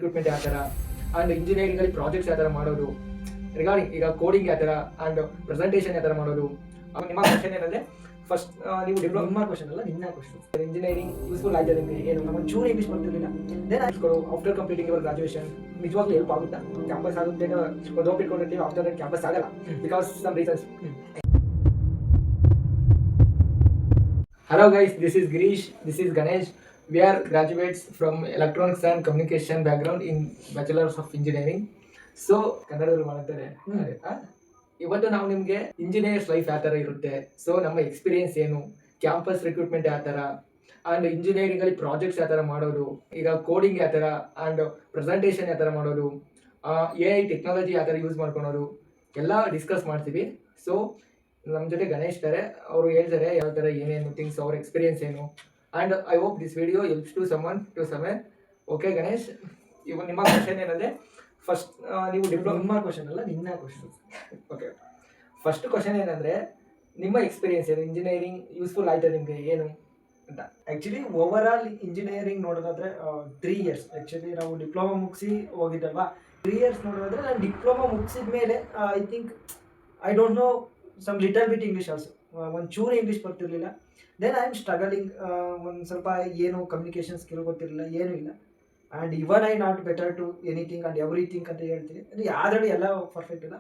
Recruitment ಯಾವ ಥರ and ಇಂಜಿನಿಯರಿಂಗಲ್ಲಿ projects ಯಾವ ಥರ ಮಾಡೋದು, ರಿಗಾರ್ಡಿಂಗ್ ಈಗ ಕೋಡಿಂಗ್ ಯಾವ ಥರ ಆ್ಯಂಡ್ ಪ್ರೆಸೆಂಟೇಷನ್ ಯಾವ ಥರ ಮಾಡೋದು. ನಿಮ್ಮ ಕ್ವಶನ್ ಏನಂದರೆ ಫಸ್ಟ್ ನೀವು ನಿಮ್ಮ ಕ್ವಶನ್ ಅಲ್ಲ, ನಿನ್ನ ಕ್ವಶನ್. ಇಂಜಿನಿಯರಿಂಗ್ ಯೂಸ್ಫುಲ್ ಆಯ್ತು ನಿಮಗೆ ಏನು ನಮ್ಮ ಚೂರು ಇಂಗ್ಲೀಷ್ ಬರ್ತಿರಲಿಲ್ಲ, ದೆನ್ ಆಯ್ತು ಆಫ್ಟರ್ ಕಂಪ್ಲೀಟಿಂಗ್ ಯುವರ್ ಗ್ರಾಜುಯೇಷನ್ ನಿಜವಾಗ್ಲೂ ಹೆಲ್ಪ್ ಆಗುತ್ತಾ? ಕ್ಯಾಂಪಸ್ ಆಗುತ್ತೆ ಒಂದು ಹೋಪ್ ಇಟ್ಕೊಂಡಿರ್ತೀವಿ, ಆಫ್ಟರ್ ದಟ್ ಕ್ಯಾಂಪಸ್ ಆಗಲ್ಲ because some reasons. Hello guys, this is Girish, this is Ganesh. We are graduates from Electronics and Communication background in Bachelors of Engineering. So, ಕನ್ನಡದಲ್ಲಿ ಮಾಡ್ತಾರೆ. ಇವತ್ತು ನಾವು ನಿಮಗೆ ಇಂಜಿನಿಯರ್ಸ್ ಲೈಫ್ ಯಾವ ಥರ ಇರುತ್ತೆ, ಸೊ ನಮ್ಮ ಎಕ್ಸ್ಪೀರಿಯನ್ಸ್ ಏನು, ಕ್ಯಾಂಪಸ್ ರಿಕ್ರೂಟ್ಮೆಂಟ್ ಯಾವ ಥರ ಆ್ಯಂಡ್ ಇಂಜಿನಿಯರಿಂಗಲ್ಲಿ ಪ್ರಾಜೆಕ್ಟ್ಸ್ ಯಾವ ಥರ ಮಾಡೋದು, ಈಗ ಕೋಡಿಂಗ್ ಯಾವ ಥರ ಆ್ಯಂಡ್ ಪ್ರೆಸೆಂಟೇಷನ್ ಯಾವ ಥರ ಮಾಡೋದು, AI ಟೆಕ್ನಾಲಜಿ ಯಾವ ಥರ ಯೂಸ್ ಮಾಡ್ಕೊಳೋದು ಎಲ್ಲ ಡಿಸ್ಕಸ್ ಮಾಡ್ತೀವಿ. ಸೊ ನಮ್ಮ ಜೊತೆ ಗಣೇಶ್ ಇದ್ದಾರೆ, ಅವರು ಹೇಳ್ತಾರೆ ಯಾವ ಥರ ಏನೇನು ಥಿಂಗ್ಸ್, ಅವ್ರ ಎಕ್ಸ್ಪೀರಿಯನ್ಸ್ ಏನು. And I hope this video helps to someone to somewhere. Okay Ganesh, ಇವಾಗ ನಿಮ್ಮ ಕ್ವಶನ್ ಏನಂದರೆ ಫಸ್ಟ್ ನೀವು ನಿಮ್ಮ ಕ್ವಶನ್ ಅಲ್ಲ, ನಿನ್ನ ಕ್ವಶನ್. ಓಕೆ, ಫಸ್ಟ್ ಕ್ವಶನ್ ಏನಂದರೆ ನಿಮ್ಮ ಎಕ್ಸ್ಪೀರಿಯನ್ಸ್ ಏನು, ಇಂಜಿನಿಯರಿಂಗ್ ಯೂಸ್ಫುಲ್ ಆಯ್ತಾ ನಿಮಗೆ ಏನು ಅಂತ. ಆ್ಯಕ್ಚುಲಿ ಓವರ್ ಆಲ್ ಇಂಜಿನಿಯರಿಂಗ್ ನೋಡೋದಾದ್ರೆ 3 years. ಆ್ಯಕ್ಚುಲಿ ನಾವು ಡಿಪ್ಲೊಮಾ ಮುಗಿಸಿ ಹೋಗಿದ್ದಲ್ವಾ, 3 years ನೋಡೋದಾದ್ರೆ ನಾನು ಡಿಪ್ಲೊಮಾ ಮುಗಿಸಿದ ಮೇಲೆ I think I don't know some little bit English also, ಒಂದು ಚೂರು ಇಂಗ್ಲೀಷ್ ಬರ್ತಿರ್ಲಿಲ್ಲ. ದೆನ್ ಐ ಆಮ್ ಸ್ಟ್ರಗಲಿಂಗ್, ಒಂದು ಸ್ವಲ್ಪ ಏನು ಕಮ್ಯುನಿಕೇಷನ್ ಸ್ಕಿಲ್ ಗೊತ್ತಿರಲಿಲ್ಲ, ಏನೂ ಇಲ್ಲ. And even I not better to anything and everything ಅಂತ ಹೇಳ್ತೀನಿ. ಅಂದರೆ ಯಾವ್ದ್ರಲ್ಲಿ ಎಲ್ಲ ಪರ್ಫೆಕ್ಟ್ ಇಲ್ಲ.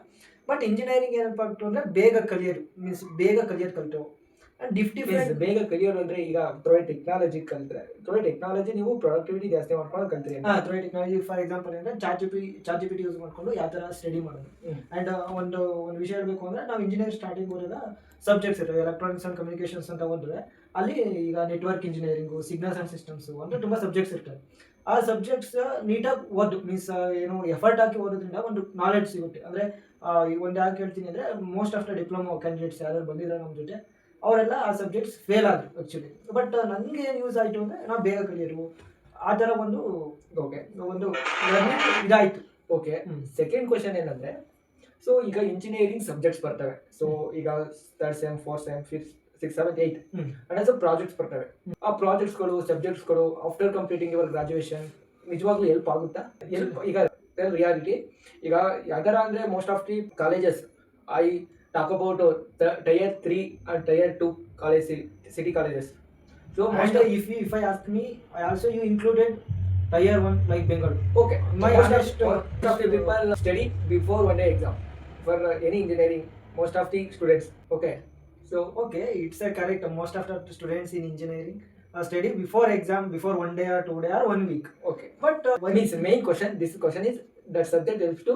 ಬಟ್ ಇಂಜಿನಿಯರಿಂಗ್ ಏನಪ್ಪ ಆಗ್ತು ಅಂದರೆ ಬೇಗ ಕಲಿಯೋದು, ಮೀನ್ಸ್ ಬೇಗ ಕಲಿಯೋದು ಕಲಿತೇವೆ. ಆ್ಯಂಡ್ ಡಿಫ್ರೆಂಟ್ ಬೇಗ ಕಲಿಯೋದು ಅಂದರೆ ಈಗ ಥ್ರೂ ಟೆಕ್ನಾಲಜಿ ಕಲಿತ್ರೆ, ಥ್ರೂ ಟೆಕ್ನಾಲಜಿ ನೀವು ಪ್ರೊಡಕ್ಟಿವಿಟಿ ಜಾಸ್ತಿ ಮಾಡ್ಕೊಂಡು ಕಲ್ತೀರಿ. ಥ್ರೂ ಟೆಕ್ನಾಲಜಿ ಫಾರ್ ಎಕ್ಸಾಂಪಲ್ ಅಂದರೆ chat G P T use ಮಾಡಿಕೊಂಡು ಯಾವ ಥರ ಸ್ಟಡಿ ಮಾಡೋದು. ಆ್ಯಂಡ್ ಒಂದು ವಿಷಯ ಹೇಳಬೇಕು ಅಂದರೆ ನಾವು ಇಂಜಿನಿಯರ್ ಸ್ಟಾರ್ಟಿಂಗ್ ಹೋದಾಗ ಸಬ್ಜೆಕ್ಟ್ಸ್ ಇರ್ತವೆ. ಎಲೆಕ್ಟ್ರಾನಿಕ್ಸ್ ಆ್ಯಂಡ್ ಕಮ್ಯುನಿಕೇಷನ್ಸ್ ಅಂತ ಹೋದರೆ ಅಲ್ಲಿ ಈಗ network engineering, signals and systems ಅಂತ ತುಂಬ ಸಬ್ಜೆಕ್ಟ್ಸ್ ಇರ್ತವೆ. ಆ ಸಬ್ಜೆಕ್ಟ್ಸ್ ನೀಟಾಗಿ ಓದು, ಮೀನ್ಸ್ ಏನು ಎಫರ್ಟ್ ಹಾಕಿ ಓದೋದ್ರಿಂದ ಒಂದು ನಾಲೆಡ್ಜ್ ಸಿಗುತ್ತೆ. ಅಂದರೆ ಒಂದು ಯಾಕೆ ಹೇಳ್ತೀನಿ ಅಂದರೆ most of the diploma candidates ಯಾರು ಬಂದಿರೋ ನಮ್ಮ ಜೊತೆ ಅವರೆಲ್ಲ ಆ ಸಬ್ಜೆಕ್ಟ್ಸ್ ಫೇಲ್ ಆದರು ಆ್ಯಕ್ಚುಲಿ. ಬಟ್ ನನಗೆ ಏನು ಯೂಸ್ ಆಯಿತು ಅಂದರೆ ನಾವು ಬೇಗ ಕಲಿಯೋರು, ಆ ಥರ ಒಂದು ಲರ್ನಿಂಗ್ ಇದಾಯಿತು. ಓಕೆ, ಸೆಕೆಂಡ್ ಕ್ವಶನ್ ಏನಂದರೆ, ಸೊ ಈಗ ಇಂಜಿನಿಯರಿಂಗ್ ಸಬ್ಜೆಕ್ಟ್ಸ್ ಬರ್ತವೆ. ಸೊ ಈಗ 3rd sem, 4th sem, 5th, 6th, 7th, 8th and so projects ಬರ್ತವೆ. ಆ ಪ್ರಾಜೆಕ್ಟ್ಸ್ಗಳು, ಸಬ್ಜೆಕ್ಟ್ಸ್ಗಳು ಆಫ್ಟರ್ ಕಂಪ್ಲೀಟಿಂಗ್ ಯುವರ್ ಗ್ರಾಜುಯೇಷನ್ ನಿಜವಾಗ್ಲೂ ಹೆಲ್ಪ್ ಆಗುತ್ತಾ? ಹೆಲ್ಪ್ ಈಗ ರಿಯಾಲಿಟಿ ಈಗ ಯಾವ್ದಾರ ಅಂದರೆ most of the colleges I talk about tier 3 and tier 2 college, city colleges. So most if I ask me, I also you included tier 1 like Bengaluru. Okay, my most of the people study before one day exam for any engineering, most of the students. Okay, so okay, it's a correct. Most of the students in engineering study before exam, before 1 day or 2 day or 1 week. Okay, but means main question, this question is that subject helps to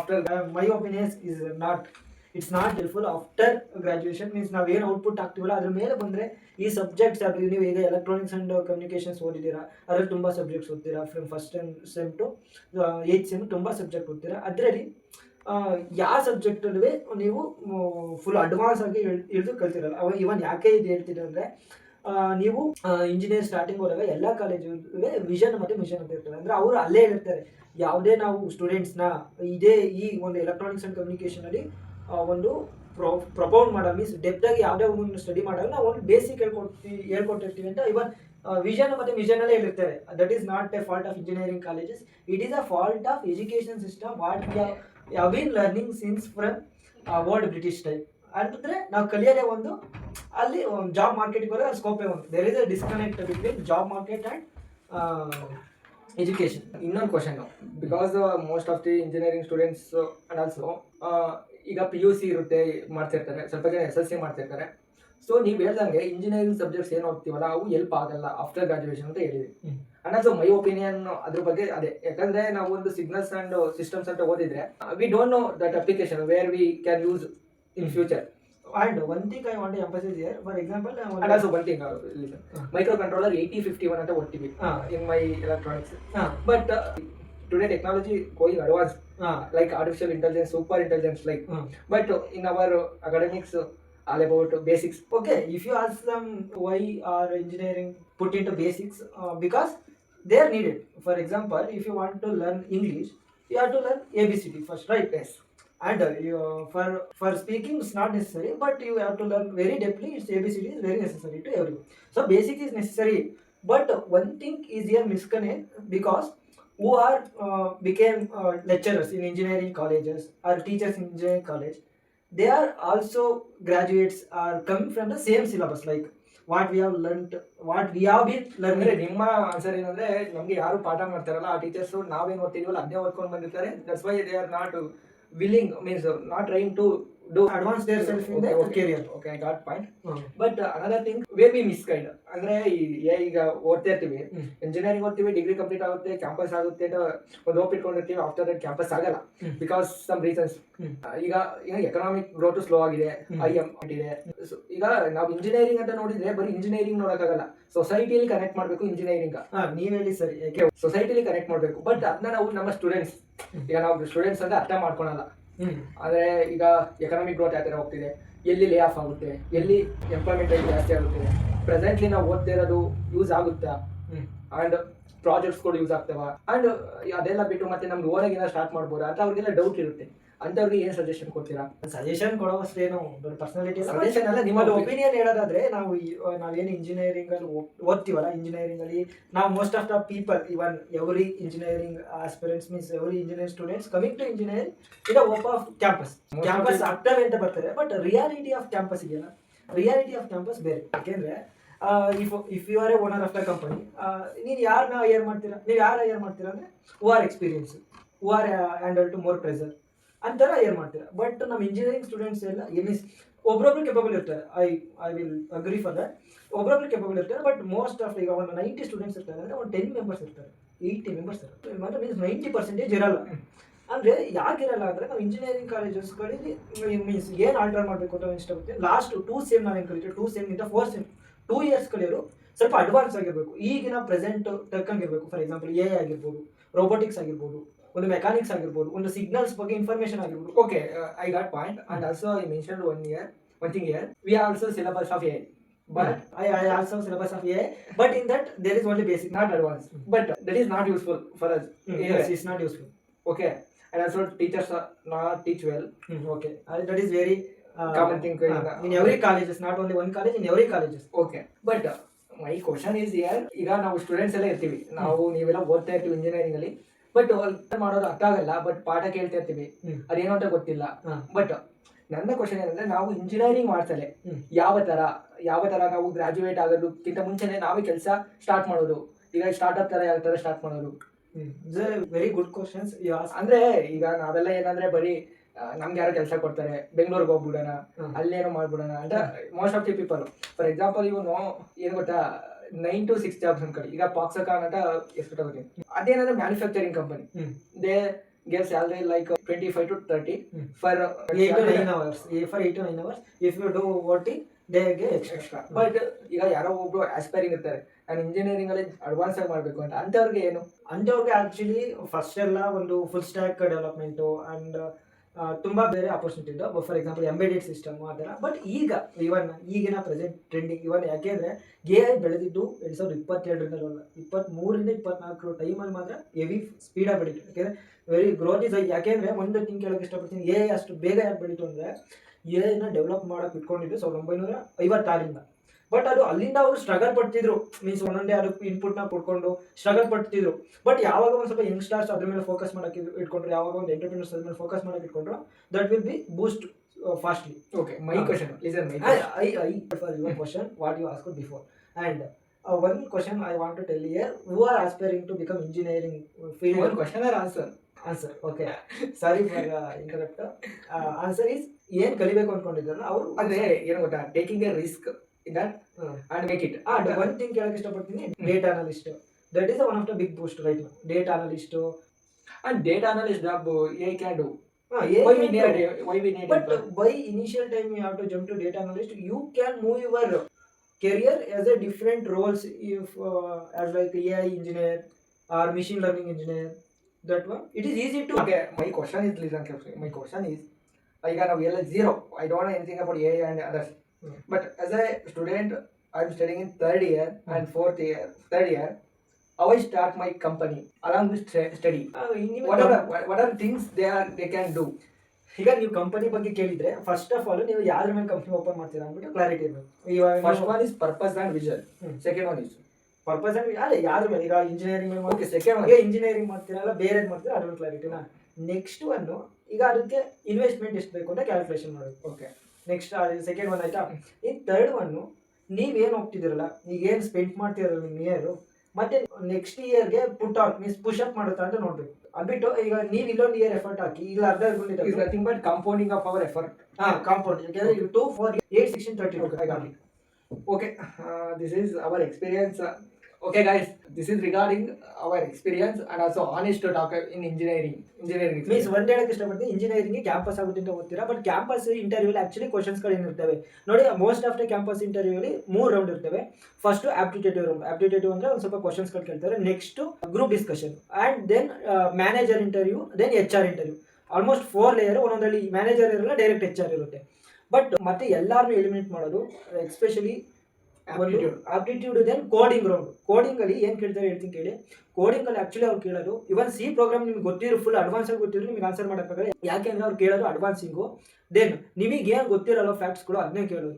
after my opinion is not, it's not helpful after graduation. Means ನಾವೇನು output ಆಗ್ತೀವಲ್ಲ ಅದ್ರ ಮೇಲೆ ಬಂದರೆ ಈ subjects ಆಗಲಿ, ನೀವು ಈಗ electronics and communications ಓದಿದ್ದೀರಾ, ಅದರಲ್ಲಿ ತುಂಬ ಸಬ್ಜೆಕ್ಟ್ಸ್ ಓದ್ತೀರಾ. From 1st sem to 8th sem ತುಂಬ ಸಬ್ಜೆಕ್ಟ್ ಓದ್ತೀರಾ. ಅದರಲ್ಲಿ ಯಾವ ಸಬ್ಜೆಕ್ಟಲ್ಲೂ ನೀವು ಫುಲ್ ಅಡ್ವಾನ್ಸ್ ಆಗಿ ಇಳಿದು ಕಲ್ತಿರಲ್ಲ. ಅವಾಗ ಇವನ್ ಯಾಕೆ ಇದು ಹೇಳ್ತೀನಿ ಅಂದರೆ, ನೀವು ಇಂಜಿನಿಯರ್ ಸ್ಟಾರ್ಟಿಂಗ್ ಹೋದಾಗ ಎಲ್ಲ ಕಾಲೇಜುಗಳಿಗೆ ವಿಷನ್ ಮತ್ತು ಮಿಷನ್ ಅಂತ ಇರ್ತಾರೆ. ಅಂದರೆ ಅವರು ಅಲ್ಲೇ ಹೇಳಿರ್ತಾರೆ, ಯಾವುದೇ ನಾವು ಸ್ಟೂಡೆಂಟ್ಸ್ನ ಇದೇ ಈ ಒಂದು ಎಲೆಕ್ಟ್ರಾನಿಕ್ಸ್ ಆ್ಯಂಡ್ ಕಮ್ಯುನಿಕೇಷನಲ್ಲಿ ಒಂದು ಪ್ರಪೌಂಡ್ ಮಾಡೋ, ಮೀನ್ಸ್ ಡೆಪ್ತಾಗಿ ಯಾವುದೇ ಒಂದು ಸ್ಟಡಿ ಮಾಡಲ್ಲ, ನಾವು ಒಂದು ಬೇಸಿಕ್ ಹೇಳ್ಕೊಟ್ಟಿರ್ತೀವಿ ಅಂತ ಇವನ್ ವಿಷನ್ ಮತ್ತು ಮಿಷನಲ್ಲೇ ಹೇಳಿರ್ತಾರೆ. That is not A fault of engineering colleges, it is a fault of education system what we have been learning since from world British time. ಅಂದರೆ ನಾವು ಕಲಿಯೋದೇ ಒಂದು, ಅಲ್ಲಿ ಜಾಬ್ ಮಾರ್ಕೆಟ್ಗೆ ಹೋದರೆ ಅದು ಸ್ಕೋಪೇ ಒಂದು. There is a disconnect between job market and education. ಇನ್ನೊಂದು question, because most of the engineering students and also ಈಗ PUC ಇರುತ್ತೆ, ಮಾಡ್ತಿರ್ತಾರೆ, ಸ್ವಲ್ಪ ಜನ SSC ಮಾಡ್ತಿರ್ತಾರೆ. ಸೊ ನೀವು ಹೇಳ್ದಂಗೆ ಇಂಜಿನಿಯರಿಂಗ್ ಸಬ್ಜೆಕ್ಟ್ಸ್ ಏನು ಹೋಗ್ತೀವಲ್ಲ ಅವು ಹೆಲ್ಪ್ ಆಗಲ್ಲ ಆಫ್ಟರ್ ಗ್ರಾಜುಯೇಷನ್ ಅಂತ ಹೇಳಿದ್ವಿ. ಅಂಡ್ ಆಲ್ಸೋ ಮೈ ಒಪಿನಿಯನ್ ಅದ್ರ ಬಗ್ಗೆ ಅದೇ, ಯಾಕಂದರೆ ನಾವು ಒಂದು ಸಿಗ್ನಲ್ಸ್ ಆ್ಯಂಡ್ ಸಿಸ್ಟಮ್ಸ್ ಅಂತ ಓದಿದ್ರೆ we don't know that application where we can use in future. And one thing I want to emphasize here, for example, and also one thing, listen, microcontroller 8051 ಅಂತ ಓದ್ತೀವಿ in my electronics, but today technology going advanced, like artificial intelligence, super intelligence, like but in our academics all about basics. Okay, if you ask them why are engineering put into basics, because they are needed. For example, if you want to learn English, you have to learn ABCD first, right? Yes. And for speaking it's not necessary, but you have to learn very deeply. It's ABCD is very necessary to everyone. So basic is necessary, but one thing is here misconnect, because who are became lecturers in engineering colleges or teachers in engineering college, they are also graduates are coming from the same syllabus, like what we have learned, what we have been ಅಂದ್ರೆ learning. ನಿಮ್ಮ answer ಏನಂದ್ರೆ ನಮ್ಗೆ ಯಾರು ಪಾಠ ಮಾಡ್ತಾರಲ್ಲ ಆ teachers ನಾವೇನ್ ಓದ್ತಿದೀವಲ್ಲ ಅದನ್ನೇ ಓದ್ಕೊಂಡು ಬಂದಿರ್ತಾರೆ. That's why they are not willing means not trying to do Advance their self in their career. Okay, I got point. But another thing where we misguide ಅಂದ್ರೆ ಈಗ ಓದ್ತಾ ಇರ್ತೀವಿ, ಇಂಜಿನಿಯರಿಂಗ್ ಓದ್ತೀವಿ, ಡಿಗ್ರಿ ಕಂಪ್ಲೀಟ್ ಆಗುತ್ತೆ, ಕ್ಯಾಂಪಸ್ ಆಗುತ್ತೆ ಅಂತ ಒಂದು hope ಇಟ್ಕೊಂಡಿರ್ತೀವಿ. ಆಫ್ಟರ್ ದಟ್ ಕ್ಯಾಂಪಸ್ ಆಗಲ್ಲ ಬಿಕಾಸ್ ಸಮ್ ರೀಸನ್ಸ್. ಈಗ ಎಕನಾಮಿಕ್ ಗ್ರೋತ್ ಸ್ಲೋ ಆಗಿದೆ, IM ಇದೆ. ಈಗ ನಾವು ಇಂಜಿನಿಯರಿಂಗ್ ಅಂತ ನೋಡಿದ್ರೆ ಬರೀ ಇಂಜಿನಿಯರಿಂಗ್ ನೋಡಕ್ಕಾಗಲ್ಲ, ಸೊಸೈಟಿಯಲ್ಲಿ ಕನೆಕ್ಟ್ ಮಾಡ್ಬೇಕು ಇಂಜಿನಿಯರಿಂಗ್. ನೀವ್ ಹೇಳಿ ಸರಿ, ಸೊಸೈಟಿಲಿ ಕನೆಕ್ಟ್ ಮಾಡ್ಬೇಕು. ಬಟ್ ಅದನ್ನ ನಾವು ನಮ್ಮ ಸ್ಟೂಡೆಂಟ್ಸ್, ಈಗ ನಾವು ಸ್ಟೂಡೆಂಟ್ಸ್ ಅಂತ ಅರ್ಥ ಮಾಡ್ಕೊಳಲ್ಲ. ಆದ್ರೆ ಈಗ ಎಕನಾಮಿಕ್ ಗ್ರೋತ್ ಯಾವ ತರ ಹೋಗ್ತಿದೆ, ಎಲ್ಲಿ ಲೇ ಆಫ್ ಆಗುತ್ತೆ, ಎಲ್ಲಿ ಎಂಪ್ಲಾಯ್ಮೆಂಟ್ ರೇಟ್ ಜಾಸ್ತಿ ಆಗುತ್ತೆ, ಪ್ರೆಸೆಂಟ್ಲಿ ನಾವು ಓದ್ತಾ ಇರೋದು ಯೂಸ್ ಆಗುತ್ತಾ, ಅಂಡ್ ಪ್ರಾಜೆಕ್ಟ್ಸ್ ಕೂಡ ಯೂಸ್ ಆಗ್ತಾವ, ಅಂಡ್ ಅದೆಲ್ಲ ಬಿಟ್ಟು ಮತ್ತೆ ನಮ್ಗೆ ಓನಾಗಿನ ಸ್ಟಾರ್ಟ್ ಮಾಡ್ಬೋದಾ ಅಂತ ಅವ್ರಿಗೆಲ್ಲ ಡೌಟ್ ಇರುತ್ತೆ. ಅಂತವ್ರಿಗೆ ಏನ್ ಸಜೆಷನ್ ಕೊಡ್ತೀರಾ? ಸಜೆಷನ್ ಕೊಡೋವಷ್ಟೇನು ಪರ್ಸನಾಲಿಟಿ ಸಜೆಷನ್ ಅಲ್ಲ, ನಿಮ್ಮ ಒಪಿನಿಯನ್ ಹೇಳೋದಾದ್ರೆ, ನಾವೇನು ಇಂಜಿನಿಯರಿಂಗ್ ಅಲ್ಲಿ ಓದ್ತೀವಲ್ಲ, ಇಂಜಿನಿಯರಿಂಗ್ ಅಲ್ಲಿ ನಾವು most of the people, even every engineering aspirants means every engineering students coming to engineering in hope of campus ಆಗ್ತವೆ ಅಂತ ಬರ್ತಾರೆ. ಬಟ್ ರಿಯಾಲಿಟಿ ಆಫ್ ಕ್ಯಾಂಪಸ್ ಇದೆಯಲ್ಲ, ರಿಯಾಲಿಟಿ ಆಫ್ ಕ್ಯಾಂಪಸ್ ಬೇರೆ. ಯಾಕೆಂದ್ರೆ if you are a owner of the company, ನೀವು ಯಾರನ್ನ hire ಮಾಡ್ತೀರಾ, ನೀವು ಯಾರು ಹೈಯರ್ ಮಾಡ್ತೀರಾ ಅಂದ್ರೆ who are experience, who are handle to more pressure ಅಂತರ ಹೈಯರ್ ಮಾಡ್ತೀರಾ. ಬಟ್ ನಮ್ಮ ಇಂಜಿನಿಯರಿಂಗ್ ಸ್ಟೂಡೆಂಟ್ಸ್ ಎಲ್ಲ ಮೀನ್ಸ್ ಒಬ್ರೊಬ್ರು ಕೆಪಬಲ್ ಇರ್ತಾರೆ. I will agree for that. ಒಬ್ರೊಬ್ರು ಕೆಪಬಲ್ ಇರ್ತಾರೆ. ಬಟ್ ಮೋಸ್ಟ್ ಆಫ್ ಈಗ ಒಂದು 90 ಸ್ಟೂಡೆಂಟ್ಸ್ ಇರ್ತಾರೆ ಅಂದ್ರೆ ಒಂದು 10 ಮೆಂಬರ್ಸ್ ಇರ್ತಾರೆ, 80 ಮೆಂಬರ್ಸ್ ಇರ್ತಾರೆ. ಅಂದ್ರೆ ಮೀನ್ಸ್ 90% ಇರಲ್ಲ. ಅಂದ್ರೆ ಯಾಕಿರಲ್ಲ ಅಂದ್ರೆ ನಾವು ಇಂಜಿನಿಯರಿಂಗ್ ಕಾಲೇಜಸ್ಗಳಲ್ಲಿ ಮೀನ್ಸ್ ಏನು ಆಲ್ಟರ್ ಮಾಡಬೇಕು ಅಂತ ಇಷ್ಟಪಡ್ತೀವಿ. ಲಾಸ್ಟ್ 2 ಸೆಮ್ ನಾವೇನು ಕಲಿತೀವಿ, 2 ಸೆಮ್ ಇಂದ 4 ಸೆಮ್ 2 ಇಯರ್ಸ್ ಕಲಿಯೋರು ಸ್ವಲ್ಪ ಅಡ್ವಾನ್ಸ್ ಆಗಿರ್ಬೇಕು, ಈಗಿನ ಪ್ರೆಸೆಂಟ್ ತಕ್ಕಂಗಿರ್ಬೇಕು. ಫಾರ್ ಎಕ್ಸಾಂಪಲ್ AI ಆಗಿರ್ಬೋದು, ರೋಬೋಟಿಕ್ಸ್ ಆಗಿರ್ಬೋದು, ಒಂದು ಮೆಕ್ಯಾನಿಕ್ಸ್ ಆಗಿರ್ಬೋದು, ಒಂದು ಸಿಗ್ನಲ್ಸ್ ಬಗ್ಗೆ ಇನ್ಫಾರ್ಮೇಶನ್ ಆಗಿರ್ಬೋದು. Okay, I got point. And also I mentioned one thing here. We are also syllabus of AI. But I also syllabus of AI. But in that there is only basic, not advanced. But that is not useful for us. Yes, it's not useful. Okay. And also teachers are not teach well. Okay. That is very common thing in every colleges, not only one college, in every colleges. Okay. But my question is here, ಈಗ ನಾವು students ಎಲ್ಲ ಇರ್ತೀವಿ, ನೀವೆಲ್ಲ ಓದ್ತಾ ಇರ್ತೀವಿ engineering ಅಲ್ಲಿ. But ಮಾಡೋದು ಅರ್ಥ ಆಗಲ್ಲ, ಬಟ್ ಪಾಠ ಕೇಳ್ತಾ ಇರ್ತೀವಿ, ಅದೇನೋ ಅಂತ ಗೊತ್ತಿಲ್ಲ. ಬಟ್ ನನ್ನ ಕ್ವಶನ್ ಏನಂದ್ರೆ, ನಾವು ಇಂಜಿನಿಯರಿಂಗ್ ಮಾಡ್ಸಲೆ ಯಾವ ತರ ನಾವು ಗ್ರಾಜುಯೇಟ್ ಆಗೋದಕ್ಕಿಂತ ಮುಂಚೆನೆ ನಾವೇ ಕೆಲಸ ಸ್ಟಾರ್ಟ್ ಮಾಡೋದು. ಈಗ ಸ್ಟಾರ್ಟ್ಅಪ್ ತರ ಯಾವ ತರ ಸ್ಟಾರ್ಟ್ ಮಾಡೋದು? Very good questions. ಅಂದ್ರೆ ಈಗ ನಾವೆಲ್ಲ ಏನಂದ್ರೆ ಬರೀ ನಮ್ಗೆ ಯಾರೋ ಕೆಲಸ ಕೊಡ್ತಾರೆ, ಬೆಂಗಳೂರಿಗೆ ಹೋಗ್ಬಿಡೋಣ, ಅಲ್ಲೇನೋ ಮಾಡ್ಬಿಡೋಣ ಅಂತ most of the people. For example ಇವನು ಏನ್ ಗೊತ್ತಾ, 9 to 6 ಜಾಬ್ಸ್ ಅನ್ಕೊಳ್ಳಿ. ಈಗ ಪಾಕ್ಸಕಾನ್ ಅಂತ ಎಷ್ಟು ತಗೋತೀನಿ, ಅದೇನಂದ್ರೆ manufacturing company. They give salary like 25 to 30 for 8 to 9 hours. For 8 to 9 hours if you do OT they get extra. But ಈಗ ಯಾರೋ ಒಬ್ರು ಆಸ್ಪೈರಿಂಗ್ ಇರ್ತಾರೆ, ನಾನು ಇಂಜಿನಿಯರಿಂಗ್ ಅಲ್ಲಿ ಅಡ್ವಾನ್ಸ್ ಆಗಿ ಮಾಡ್ಬೇಕು ಅಂತ, ಅಂತವ್ರಿಗೆ ಏನು? ಅಂತವ್ರಿಗೆ ಆಕ್ಚುಲಿ ಫಸ್ಟ್ ಎಲ್ಲ ಒಂದು ಫುಲ್ ಸ್ಟ್ಯಾಕ್ ಡೆವಲಪ್ಮೆಂಟು ಅಂಡ್ ತುಂಬಾ ಬೇರೆ ಆಪರ್ಚುನಿಟಿ ಇದೆ. ಫಾರ್ ಎಕ್ಸಾಂಪಲ್ ಎಂಬೆಡೆಡ್ ಸಿಸ್ಟಮ್ ಆ ಥರ. ಬಟ್ ಈಗಿನ ಪ್ರೆಸೆಂಟ್ ಟ್ರೆಂಡಿಂಗ್ ಯಾಕೆ ಅಂದರೆ AI ಬೆಳೆದಿದ್ದು 2022 23 ಇಂದ 24 ಟೈಮಲ್ಲಿ ಮಾತ್ರ ಹೆವಿ ಸ್ಪೀಡಾಗಿ ಬೆಳೀತು. ಯಾಕೆಂದರೆ ವೆರಿ ಗ್ರೋತ್ ಇಸ್. ಯಾಕೆಂದರೆ ಒಂದು ಥಿಂಗ್ ಕೇಳೋಕೆ ಇಷ್ಟಪಡ್ತೀನಿ, AI ಅಷ್ಟು ಬೇಗ ಯಾಕೆ ಬೆಳೀತು ಅಂದರೆ AI ಡೆವಲಪ್ ಮಾಡೋಕೆ ಇಟ್ಕೊಂಡಿದ್ದು 1956ರಿಂದ. ಬಟ್ ಅದು ಅಲ್ಲಿಂದ ಅವರು ಸ್ಟ್ರಗಲ್ ಪಡ್ತಿದ್ರು, ಮೀನ್ಸ್ ಒಂದೊಂದೇ ಅದಕ್ಕೆ ಇನ್ಪುಟ್ನ ಕೊಡ್ಕೊಂಡು ಸ್ಟ್ರಗಲ್ ಪಡ್ತಿದ್ರು. ಬಟ್ ಯಾವಾಗ ಒಂದು ಸ್ವಲ್ಪ ಯಂಗ್ಸ್ಟರ್ಸ್ ಅದ್ರ ಮೇಲೆ ಫೋಕಸ್ ಮಾಡೋಕೆ ಇಟ್ಕೊಂಡ್ರು, ಯಾವಾಗ ಒಂದು ಎಂಟರ್ಪ್ರಿನರ್ಸ್ ಅದ್ರ ಮೇಲೆ ಫೋಕಸ್ ಮಾಡೋಕೆ ಇಟ್ಕೊಂಡ್ರು, that will be boost fastly. Okay, my question. Listen, I for your question what you asked before. And one question I want to tell here, who are aspiring to become engineering field. One question or answer? Answer. Okay. Sorry for interrupt. Answer is ಏನು ಕಲಿಬೇಕು ಅನ್ಕೊಂಡಿದ್ದಾರಲ್ಲ ಅವರು, ಅಂದ್ರೆ ಏನು ಗೊತ್ತಾ, taking A risk in that and make it. And one thing ಕೇಳಕ್ಕೆ ಇಷ್ಟಪಡ್ತೀನಿ, data analyst. That is one of the big boost right now. Data analyst. And data analyst job AI can do. Why we need but by initial time you have to jump to data analyst. You can move your career as a different roles if as like AI engineer or machine learning engineer. That one it is easy to. Okay, my question is, listen carefully. My question is, I got a zero. I don't know anything about AI and others. But as a student, I'm studying in third year and third year. How I start my company along with study? What are things they can do? ಈಗ ನೀವು company ಬಗ್ಗೆ ಕೇಳಿದ್ರೆ, first of all ನೀವು ಯಾರ ಮೇಲೆ company open ಮಾಡ್ತೀರಾ ಅಂದ್ಬಿಟ್ಟು clarity ಇರಬೇಕು. First one is purpose and vision. Second one is purpose ಅಂದ್ರೆ ಅದೇ ಯಾರು ಬೇಡ, ಈಗ ಇಂಜಿನಿಯರಿಂಗ್ ಓಕೆ ಸೆಕೆಂಡ್ ಈಗ ಇಂಜಿನಿಯರಿಂಗ್ ಮಾಡ್ತೀರಲ್ಲ, ಬೇರೆ ಮಾಡ್ತೀರಾ ಅದ್ರ ಕ್ಲಾರಿಟಿನಾ. ನೆಕ್ಸ್ಟ್ ಒನ್, ಈಗ ಅದಕ್ಕೆ ಇನ್ವೆಸ್ಟ್ಮೆಂಟ್ ಎಷ್ಟು ಬೇಕು ಅಂತ ಕ್ಯಾಲ್ಕುಲೇಷನ್ ಮಾಡಬೇಕು. ಓಕೆ ನೆಕ್ಸ್ಟ್ ಸೆಕೆಂಡ್ ಒನ್ ಆಯ್ತಾ. ಇನ್ ಥರ್ಡ್ ಒನ್, ನೀವೇನು ಹೋಗ್ತಿದ್ದೀರಲ್ಲ, ಈಗ ಏನು ಸ್ಪೆಂಡ್ ಮಾಡ್ತಿರಲ್ಲ ನಿಮ್ಮ ಇಯರ್, ಮತ್ತೆ ನೆಕ್ಸ್ಟ್ ಇಯರ್ಗೆ put on means push up ಮಾಡುತ್ತಾ ಅಂತ ನೋಡ್ಬೇಕು. ಅದ್ಬಿಟ್ಟು ಈಗ ನೀವು ಇಲ್ಲೊಂದು ಇಯರ್ ಎಫರ್ಟ್ ಹಾಕಿ ಈಗ ಅರ್ಧ is nothing but compounding of our effort. Compound, ಯಾಕಂದ್ರೆ 2 4 8 16 30 I got it. Okay, this is our experience. Okay, guys, this is regarding our experience and also honest to talk in engineering. Means ಒಂದ್ ಹೇಳಕ್ ಇಷ್ಟಪಡ್ತೀನಿ, engineering campus ಆಗುತ್ತೆ ಅಂತ ಓದ್ತೀರಾ, but campus interview actually ಕ್ವಶನ್ಸ್ಗಳು ಏನಿರ್ತವೆ ನೋಡಿ, most of the campus interview ಅಲ್ಲಿ 3 round ಇರ್ತವೆ. First ಆಪ್ಟಿಟ್ಯೂಟಿವ್ round, ಆಪ್ಟಿಟ್ಯೂಟಿವ್ ಅಂದ್ರೆ ಒಂದು ಸ್ವಲ್ಪ ಕ್ವಶನ್ಸ್ಗಳು ಕೇಳ್ತಾರೆ. Next group discussion and then manager interview, then HR interview. Almost 4 layer. ಒಂದೊಂದರಲ್ಲಿ ಮ್ಯಾನೇಜರ್ ಇರಲ್ಲ, ಡೈರೆಕ್ಟ್ HR ಇರುತ್ತೆ. ಬಟ್ ಮತ್ತೆ ಎಲ್ಲಾರನ್ನೂ ಎಲಿಮಿನೇಟ್ ಮಾಡೋದು especially aptitude then coding round. Coding ಅಲ್ಲಿ ಏನ್ ಕೇಳ್ತಾರೆ ಹೇಳ್ತೀನಿ ಕೇಳಿ. ಕೋಡಿಂಗ್ ಅಲ್ಲಿ ಆಕ್ಚುಲಿ ಅವ್ರು ಕೇಳೋದು ಇವನ್ ಸಿ ಪ್ರೋಗ್ರಾಮ್ ನಿಮ್ಗೆ ಗೊತ್ತಿರೋ ಫುಲ್ ಅಡ್ವಾನ್ಸ್ ಆಗಿ ಗೊತ್ತಿರೋ ನಿಮ್ಗೆ ಆನ್ಸರ್ ಮಾಡೋಕ್ಕಾಗಲ್ಲ, ಯಾಕೆಂದ್ರೆ ಅವ್ರು ಕೇಳೋದು ಅಡ್ವಾನ್ಸಿಂಗು. ದೆನ್ ನಿಮಗೆ ಏನು ಗೊತ್ತಿರಲ್ಲ ಫ್ಯಾಕ್ಟ್ಸ್ಗಳು ಅದನ್ನೇ ಕೇಳೋದು.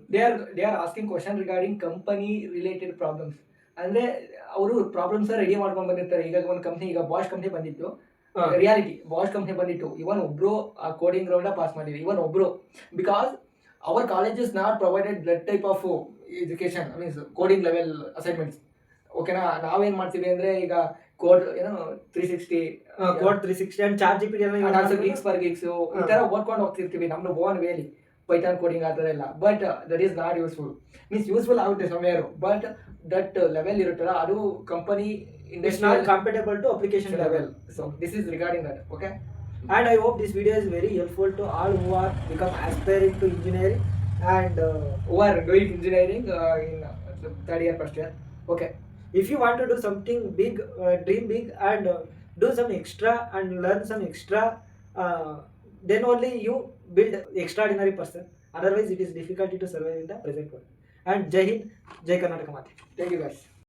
They are asking question regarding company related problems. ಅಂದ್ರೆ ಅವರು ಪ್ರಾಬ್ಲಮ್ಸ್ ರೆಡಿ ಮಾಡ್ಕೊಂಡು ಬಂದಿರ್ತಾರೆ. ಈಗ ಒಂದು ಕಂಪ್ನಿ, ಈಗ ಬಾಷ್ ಕಂಪ್ನಿ ಬಂದಿತ್ತು, ರಿಯಾಲಿಟಿ ಬಾಷ್ ಕಂಪ್ನಿ ಬಂದಿತ್ತು. ಇವನ್ ಒಬ್ರು ಆ ಕೋಡಿಂಗ್ ರೌಂಡ್ ಪಾಸ್ ಮಾಡಿದ್ರು, ಇವನ್ ಒಬ್ರು. Because our college is not provided that type of education, means coding level assignments. ಓಕೆನಾ, ನಾವೇನ್ ಮಾಡ್ತೀವಿ ಅಂದ್ರೆ ಈಗ ಕೋಡ್ ಏನೋ 360 code 360 and charge GPT also gigs for gigs ಈ ತರ ಓದ್ಕೊಂಡು ಹೋಗ್ತಿರ್ತೀವಿ ನಮ್ದು ಓನ್ ವೇಲಿ, ಪೈಥಾನ್ ಕೋಡಿಂಗ್ ಆ ಥರ ಎಲ್ಲ. But that is not useful. Means useful ಆಗುತ್ತೆ ಸಮ್ವೇರ್, ಬಟ್ ದಟ್ ಲೆವೆಲ್ ಇರುತ್ತಲ್ಲ ಅದು company industrial compatible to application level. So this is regarding that. Okay, and I hope this video is very helpful to all who are become aspiring to engineering and who are doing engineering in third year, first year. Okay, if you want to do something big, dream big and do some extra and learn some extra, then only you build extraordinary person. Otherwise it is difficult to survive in the present world. And Jai Hind, Jai Karnataka Mate. thank you guys.